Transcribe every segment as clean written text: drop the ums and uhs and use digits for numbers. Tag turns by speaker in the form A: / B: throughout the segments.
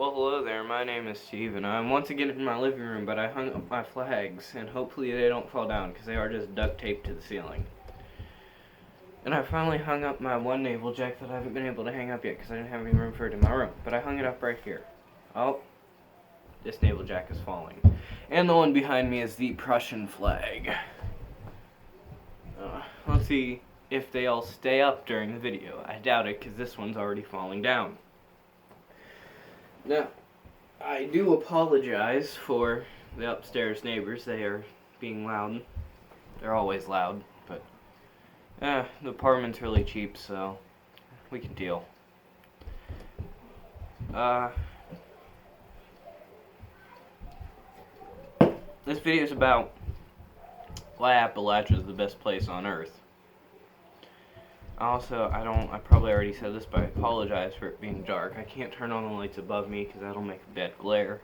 A: Well, hello there, my name is Steve, and I'm once again in my living room, but I hung up my flags, and hopefully they don't fall down, because they are just duct taped to the ceiling. And I finally hung up my one naval jack that I haven't been able to hang up yet, because I didn't have any room for it in my room, but I hung it up right here. Oh, this naval jack is falling. And the one behind me is the Prussian flag. Let's see if they all stay up during the video. I doubt it, because this one's already falling down. Now, I do apologize for the upstairs neighbors. They are being loud. They're always loud, but the apartment's really cheap, so we can deal. This video is about why Appalachia is the best place on Earth. Also, I probably already said this, but I apologize for it being dark. I can't turn on the lights above me because that'll make a bad glare.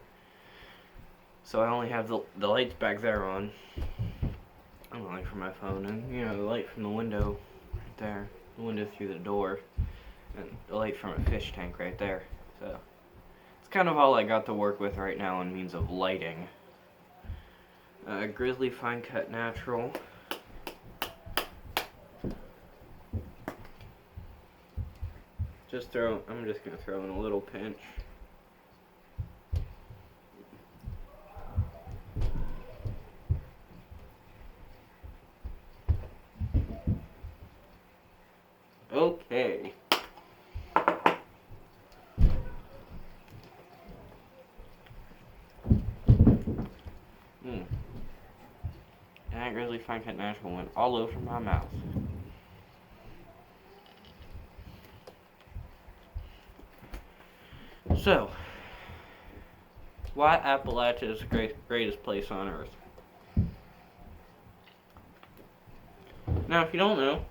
A: So I only have the lights back there on. And the light from my phone, and the light from the window right there. The window through the door. And the light from a fish tank right there. So it's kind of all I got to work with right now in means of lighting. Grizzly Fine Cut Natural. I'm just going to throw in a little pinch. Okay. And that Grizzly Fine Cut Natural went all over my mouth. So, why Appalachia is the greatest place on Earth? Now, if you don't know,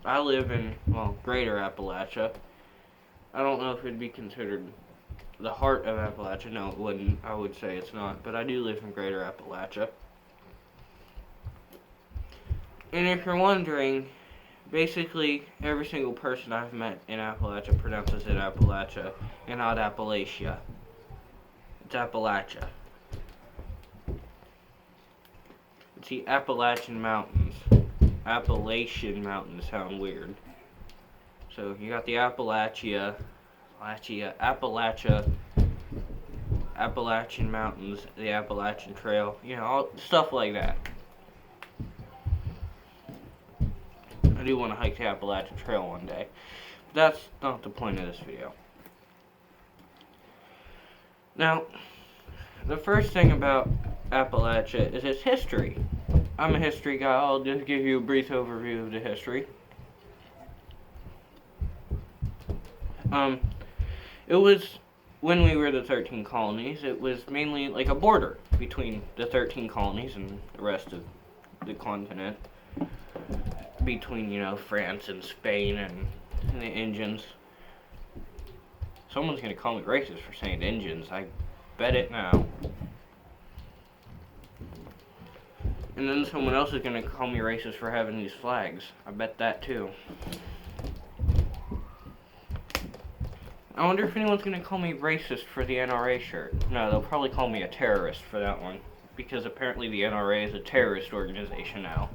A: I live in, greater Appalachia. I don't know if it'd be considered the heart of Appalachia. No, it wouldn't. I would say it's not. But I do live in greater Appalachia. And if you're wondering, basically every single person I've met in Appalachia pronounces it Appalachia and not Appalachia. It's Appalachia. It's the Appalachian Mountains. Appalachian Mountains sound weird. So you got the Appalachia, Appalachian Mountains, the Appalachian Trail, all stuff like that. I do want to hike the Appalachian Trail one day. But that's not the point of this video. Now, the first thing about Appalachia is its history. I'm a history guy. I'll just give you a brief overview of the history. It was, when we were the 13 colonies, it was mainly like a border between the 13 colonies and the rest of the continent. Between, France and Spain and the Indians. Someone's gonna call me racist for saying Indians. I bet it now. And then someone else is gonna call me racist for having these flags. I bet that too. I wonder if anyone's gonna call me racist for the NRA shirt. No, they'll probably call me a terrorist for that one. Because apparently the NRA is a terrorist organization now.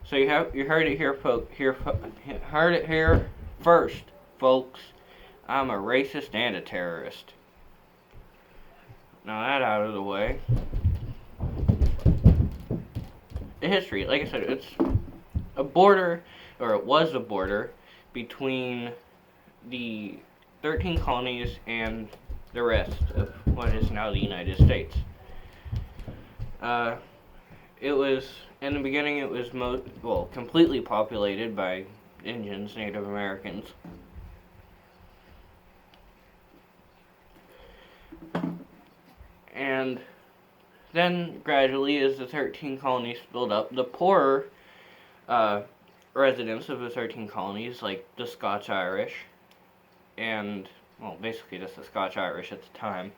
A: So you heard it here, heard it here first, folks. I'm a racist and a terrorist. Now that out of the way. The history, like I said, it's a border, or it was a border, between the 13 colonies and the rest of what is now the United States. It was, in the beginning, it was completely populated by Indians, Native Americans. And then, gradually, as the 13 colonies filled up, the poorer residents of the 13 colonies, like the Scotch-Irish, and, basically just the Scotch-Irish at the time,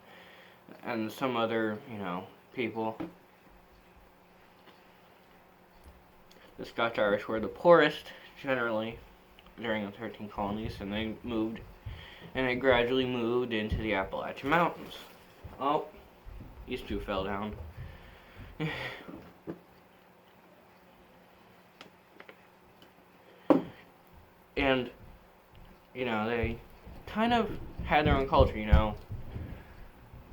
A: and some other, people, the Scotch-Irish were the poorest, generally, during the 13 colonies, and they gradually moved into the Appalachian Mountains. Oh, these two fell down. And, they kind of had their own culture,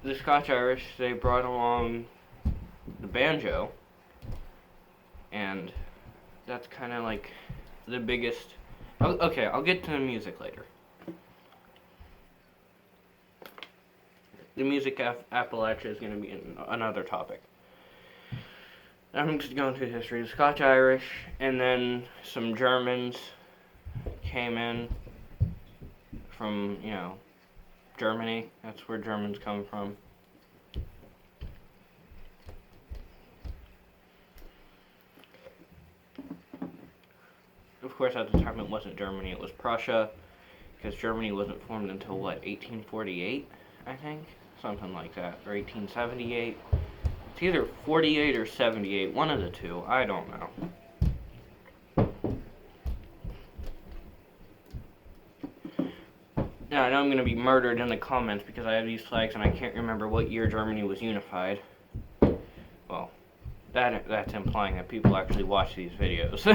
A: The Scotch-Irish, they brought along the banjo, and that's kind of like the biggest... Okay, I'll get to the music later. The music of Appalachia is going to be another topic. I'm just going through history. The Scotch-Irish, and then some Germans came in from, Germany. That's where Germans come from. Of course, at the time it wasn't Germany, it was Prussia, because Germany wasn't formed until, 1848, I think? Something like that, or 1878. It's either 48 or 78, one of the two, I don't know. Now, I know I'm going to be murdered in the comments because I have these flags and I can't remember what year Germany was unified. Well, that's implying that people actually watch these videos.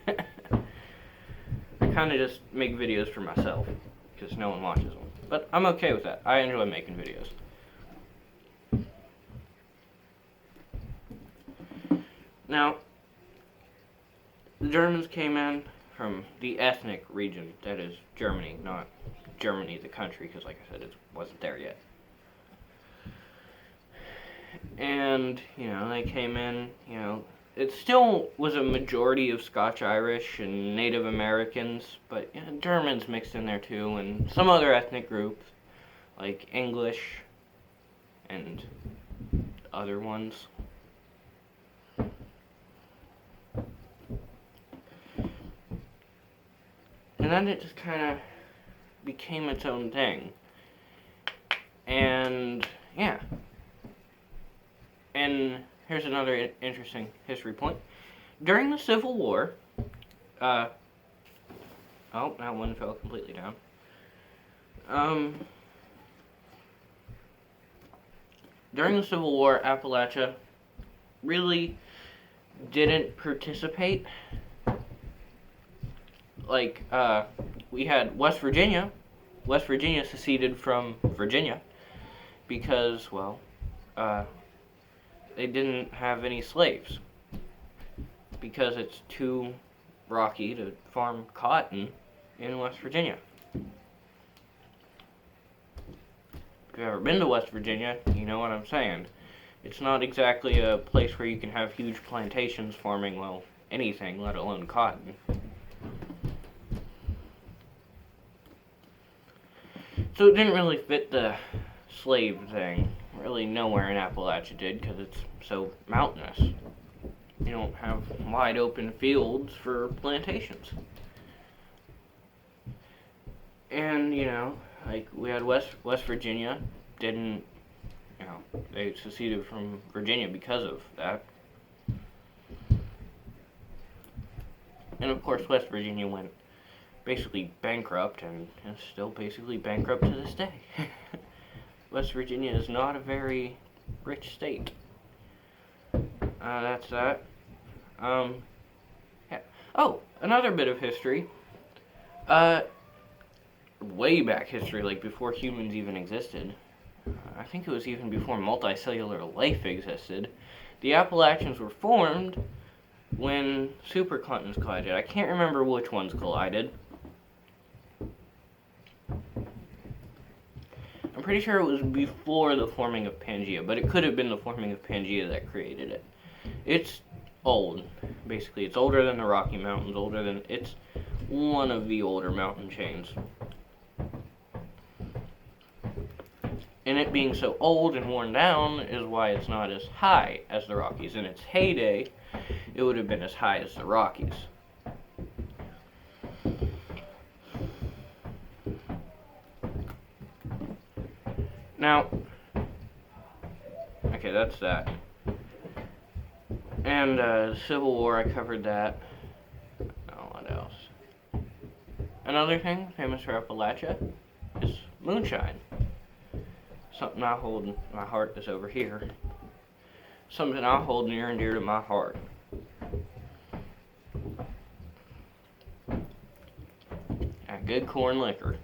A: I kind of just make videos for myself because no one watches them. But I'm okay with that. I enjoy making videos. Now, the Germans came in from the ethnic region, that is Germany, not Germany the country, because like I said, it wasn't there yet. And, they came in, it still was a majority of Scotch-Irish and Native Americans, but Germans mixed in there too, and some other ethnic groups, like English and other ones. And then it just kind of became its own thing. And, yeah. And here's another interesting history point. During the Civil War, oh, that one fell completely down. During the Civil War, Appalachia really didn't participate. We had West Virginia. West Virginia seceded from Virginia because, they didn't have any slaves because it's too rocky to farm cotton in West Virginia. If you've ever been to West Virginia, you know what I'm saying. It's not exactly a place where you can have huge plantations farming, anything, let alone cotton. So it didn't really fit the slave thing. Really nowhere in Appalachia did because it's so mountainous. You don't have wide open fields for plantations. And, we had West Virginia didn't, they seceded from Virginia because of that. And of course West Virginia went basically bankrupt and is still basically bankrupt to this day. West Virginia is not a very rich state. That's that. Yeah. Oh, another bit of history. Way back history, like before humans even existed. I think it was even before multicellular life existed. The Appalachians were formed when supercontinents collided. I can't remember which ones collided. I'm pretty sure it was before the forming of Pangaea, but it could have been the forming of Pangaea that created it. It's old, basically. It's older than the Rocky Mountains, it's one of the older mountain chains. And it being so old and worn down is why it's not as high as the Rockies. In its heyday, it would have been as high as the Rockies. Now, okay, that's that. And Civil War, I covered that. Oh, what else? Another thing famous for Appalachia is moonshine. Something I hold in my heart is over here. Something I hold near and dear to my heart. A good corn liquor.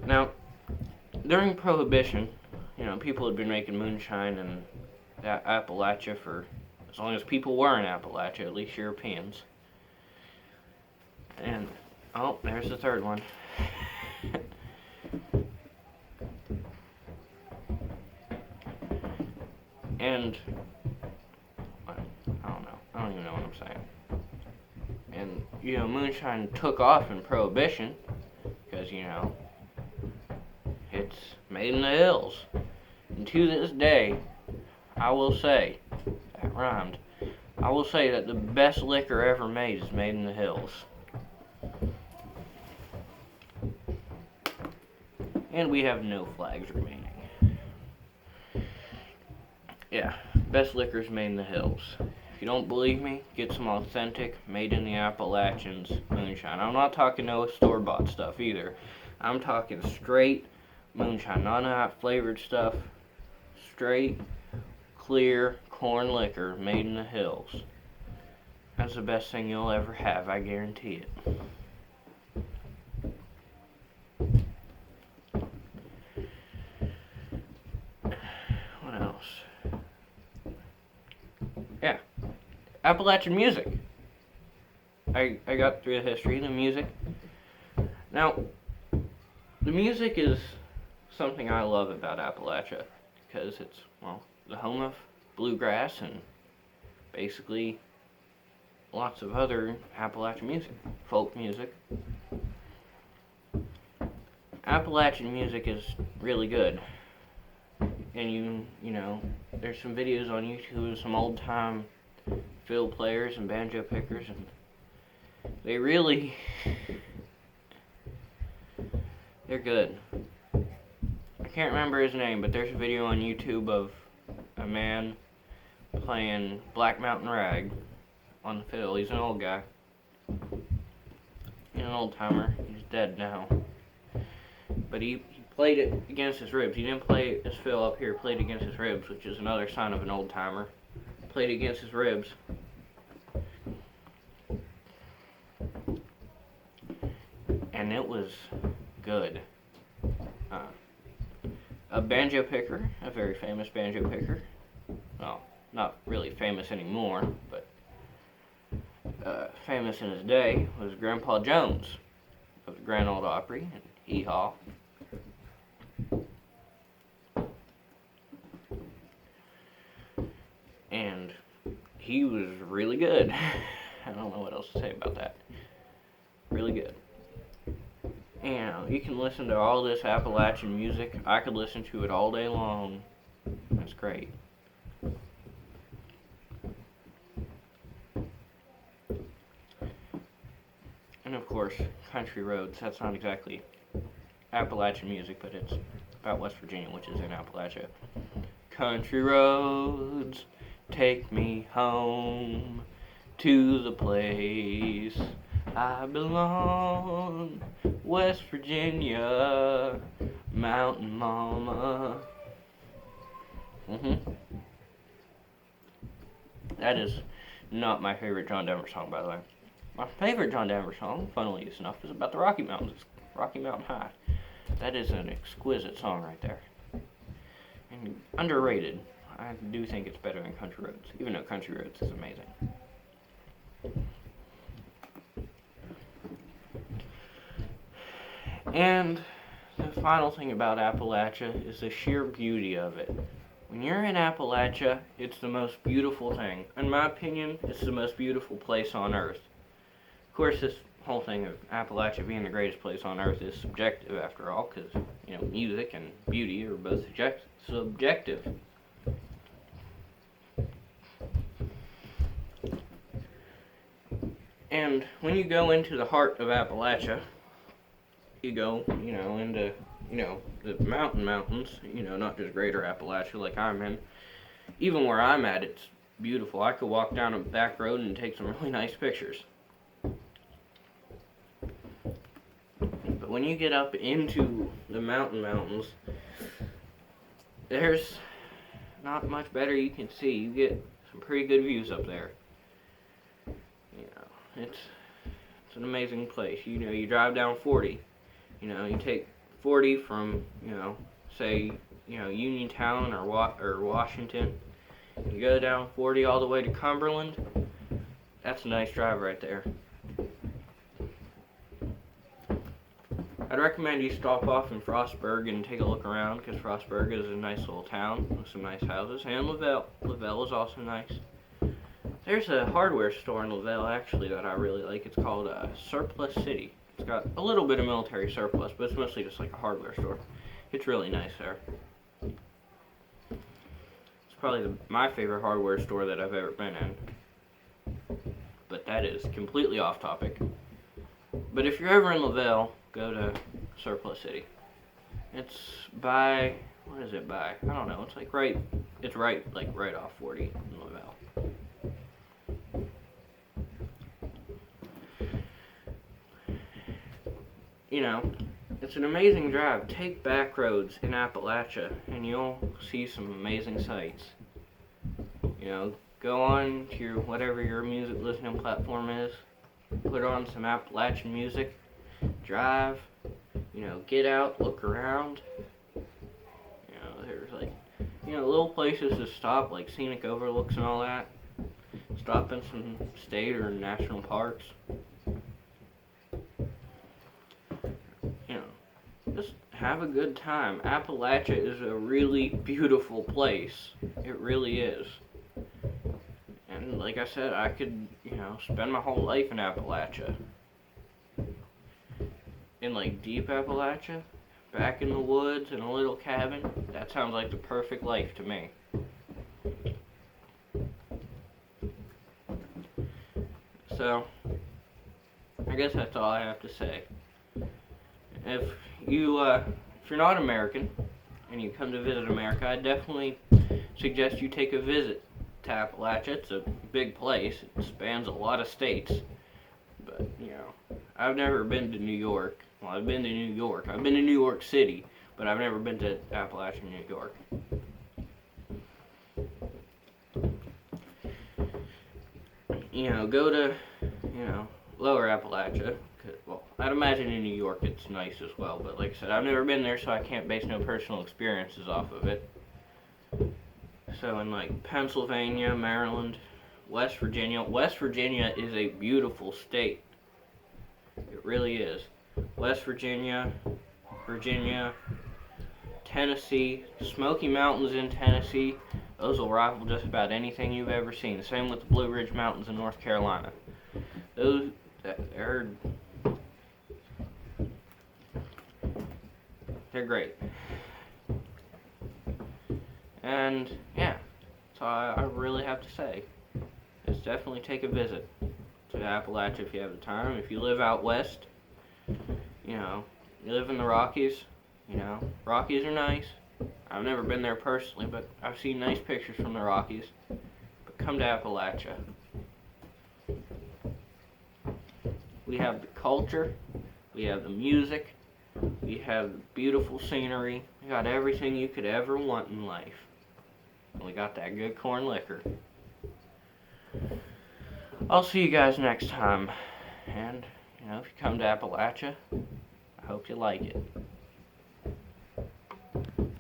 A: Now, during Prohibition, people had been making moonshine in Appalachia for as long as people were in Appalachia, at least Europeans. And, oh, there's the third one. And, I don't know. I don't even know what I'm saying. And, moonshine took off in Prohibition because, it's made in the hills. And to this day, I will say, that rhymed, I will say that the best liquor ever made is made in the hills. And we have no flags remaining. Yeah, best liquor is made in the hills. If you don't believe me, get some authentic, made in the Appalachians moonshine. I'm not talking no store-bought stuff either. I'm talking straight moonshine, none of that flavored stuff. Straight, clear corn liquor made in the hills. That's the best thing you'll ever have, I guarantee it. What else? Yeah, Appalachian music. I got through the history of the music. Now, the music is something I love about Appalachia because it's, the home of bluegrass and basically lots of other Appalachian music, folk music. Appalachian music is really good. And there's some videos on YouTube of some old time fiddle players and banjo pickers, and they're good. I can't remember his name, but there's a video on YouTube of a man playing Black Mountain Rag on the fiddle. He's an old guy. He's an old timer. He's dead now. But he played it against his ribs. He didn't play his fiddle up here, played against his ribs, which is another sign of an old timer. Played against his ribs. And it was good. A banjo picker, a very famous banjo picker. Well, not really famous anymore, but famous in his day, was Grandpa Jones of the Grand Ole Opry and Hee Haw. And he was really good. I don't know what else to say about that. Really good. And you can listen to all this Appalachian music. I could listen to it all day long. That's great. And of course, country roads. That's not exactly Appalachian music, but it's about West Virginia, which is in Appalachia. Country roads, take me home to the place I belong, West Virginia, Mountain Mama. That is not my favorite John Denver song, by the way. My favorite John Denver song, funnily enough, is about the Rocky Mountains. It's Rocky Mountain High. That is an exquisite song right there. And underrated. I do think it's better than Country Roads, even though Country Roads is amazing. And the final thing about Appalachia is the sheer beauty of it. When you're in Appalachia, it's the most beautiful thing. In my opinion, it's the most beautiful place on earth. Of course, this whole thing of Appalachia being the greatest place on earth is subjective after all, because, music and beauty are both subjective. And when you go into the heart of Appalachia, you go, into, the mountains, not just greater Appalachia like I'm in. Even where I'm at, it's beautiful. I could walk down a back road and take some really nice pictures. when you get up into the mountains, there's not much better you can see. You get some pretty good views up there. You know, it's an amazing place. You know, you drive down 40. You know, you take 40 from, say, Uniontown or Washington. You go down 40 all the way to Cumberland. That's a nice drive right there. I'd recommend you stop off in Frostburg and take a look around, because Frostburg is a nice little town with some nice houses. And Lavelle is also nice. There's a hardware store in Lavelle, actually, that I really like. It's called Surplus City. It's got a little bit of military surplus, but it's mostly just like a hardware store. It's really nice there. It's probably my favorite hardware store that I've ever been in. But that is completely off topic. But if you're ever in Lavelle, go to Surplus City. It's by, what is it by? I don't know. It's right off 40 in Lavelle. You know, it's an amazing drive. Take back roads in Appalachia and you'll see some amazing sights. You know, go on to whatever your music listening platform is, put on some Appalachian music, drive, get out, look around. There's little places to stop, like scenic overlooks and all that. Stop in some state or national parks. Just have a good time. Appalachia is a really beautiful place. It really is. And like I said, I could, spend my whole life in Appalachia. In deep Appalachia, back in the woods in a little cabin, that sounds like the perfect life to me. So, I guess that's all I have to say. If you're not American and you come to visit America, I definitely suggest you take a visit to Appalachia. It's a big place. It spans a lot of states. But, I've never been to New York. Well, I've been to New York. I've been to New York City, but I've never been to Appalachia, New York. Go to, lower Appalachia. Well, I'd imagine in New York it's nice as well, but like I said, I've never been there, so I can't base no personal experiences off of it. So in Pennsylvania, Maryland, West Virginia is a beautiful state. It really is. West Virginia, Tennessee, Smoky Mountains in Tennessee, those will rival just about anything you've ever seen. Same with the Blue Ridge Mountains in North Carolina. They're great. And yeah, so I really have to say, is definitely take a visit to Appalachia if you have the time. If you live out west, you live in the Rockies, Rockies are nice. I've never been there personally, but I've seen nice pictures from the Rockies. But come to Appalachia. We have the culture, we have the music, we have the beautiful scenery, we got everything you could ever want in life. And we got that good corn liquor. I'll see you guys next time. And, if you come to Appalachia, I hope you like it.